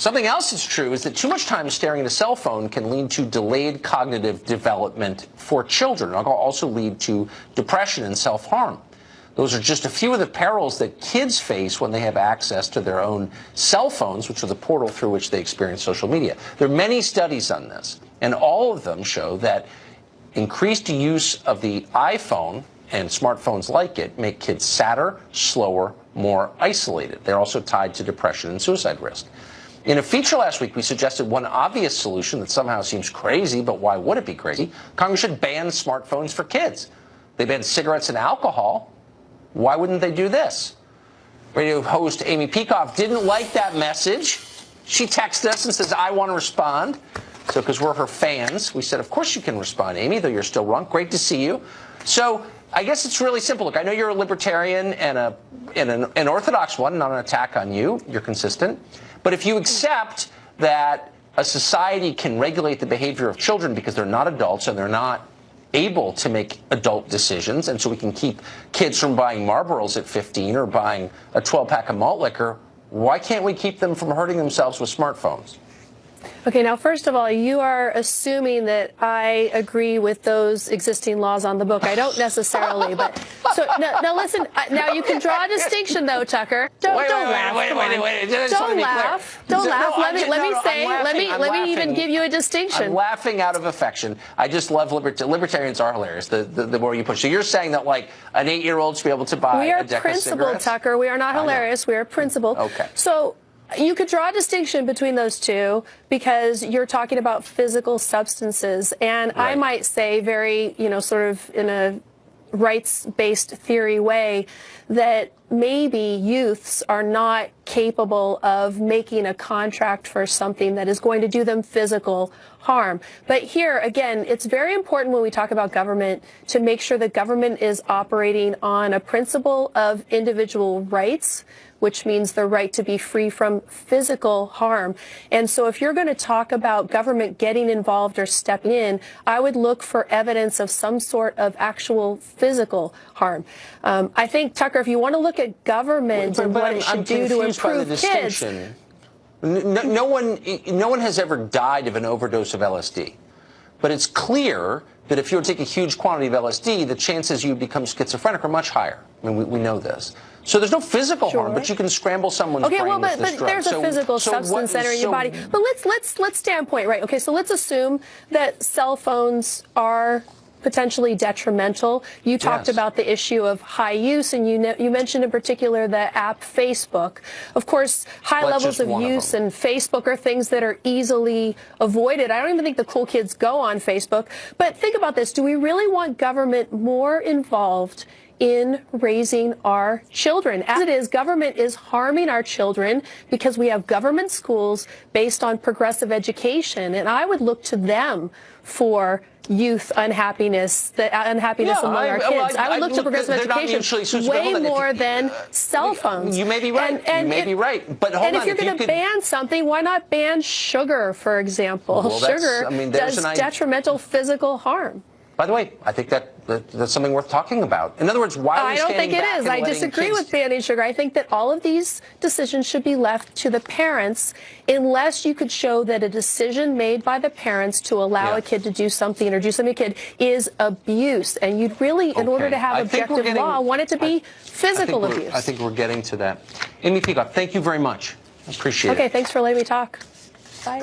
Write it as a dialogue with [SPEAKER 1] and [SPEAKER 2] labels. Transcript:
[SPEAKER 1] Something else that's true is that too much time staring at a cell phone can lead to delayed cognitive development for children. It can also lead to depression and self-harm. Those are just a few of the perils that kids face when they have access to their own cell phones, which are the portal through which they experience social media. There are many studies on this, and all of them show that increased use of the iPhone and smartphones like it make kids sadder, slower, more isolated. They're also tied to depression and suicide risk. In a feature last week, we suggested one obvious solution that somehow seems crazy, but why would it be crazy? Congress should ban smartphones for kids. They banned cigarettes and alcohol. Why wouldn't they do this? Radio host Amy Peikoff didn't like that message. She texted us and says, I want to respond. So because we're her fans, we said, of course you can respond, Amy, though you're still wrong. Great to see you. So I guess it's really simple. Look, I know you're a libertarian and an orthodox one, not an attack on you. You're consistent. But if you accept that a society can regulate the behavior of children because they're not adults and they're not able to make adult decisions, and so we can keep kids from buying Marlboros at 15 or buying a 12-pack of malt liquor, why can't we keep them from hurting themselves with smartphones?
[SPEAKER 2] Okay, now, first of all, you are assuming that I agree with those existing laws on the book. I don't necessarily, but so now listen. Now you can draw a distinction, though, Tucker. Don't laugh. Don't laugh. Don't laugh. Let me even give you a distinction.
[SPEAKER 1] I'm laughing out of affection. I just love libertarians are hilarious. The more you push. So you're saying that like an 8-year-old should be able to buy a deck of cigarettes?
[SPEAKER 2] We are principled, Tucker. We are not hilarious. We are principled.
[SPEAKER 1] Okay.
[SPEAKER 2] So you could draw a distinction between those two because you're talking about physical substances, and right. I might say very, sort of in a rights-based theory way that maybe youths are not capable of making a contract for something that is going to do them physical harm. But here, again, it's very important when we talk about government to make sure that government is operating on a principle of individual rights, which means the right to be free from physical harm. And so if you're going to talk about government getting involved or stepping in, I would look for evidence of some sort of actual physical harm. I think, Tucker, if you want to look at government and what it should do to improve kids.
[SPEAKER 1] No one has ever died of an overdose of LSD. But it's clear that if you were to take a huge quantity of LSD, the chances you become schizophrenic are much higher. I mean, we know this. So there's no physical harm, but you can scramble someone's brain with this drug.
[SPEAKER 2] But there's a physical substance entering your body. But let's standpoint, right? Okay, so let's assume that cell phones are potentially detrimental. You talked about the issue of high use, and you mentioned in particular the app Facebook. Of course, high levels of use and Facebook are things that are easily avoided. I don't even think the cool kids go on Facebook. But think about this. Do we really want government more involved in raising our children? As it is, government is harming our children because we have government schools based on progressive education, and I would look to them for youth unhappiness, the unhappiness among our kids. I would look to progressive education way more than cell phones.
[SPEAKER 1] You may be right. You may be right. But hold on.
[SPEAKER 2] And if you're going to ban something, why not ban sugar, for example?
[SPEAKER 1] Well,
[SPEAKER 2] sugar does detrimental physical harm.
[SPEAKER 1] By the way, I think that's something worth talking about. In other words, why are we standing back?
[SPEAKER 2] I don't think it is. I disagree with banning sugar. I think that all of these decisions should be left to the parents unless you could show that a decision made by the parents to allow a kid to do something or do something to a kid is abuse. And you'd really, in order to have objective law, want it to be physical abuse.
[SPEAKER 1] I think we're getting to that. Amy Peikoff, thank you very much. I appreciate it.
[SPEAKER 2] Okay, thanks for letting me talk. Bye.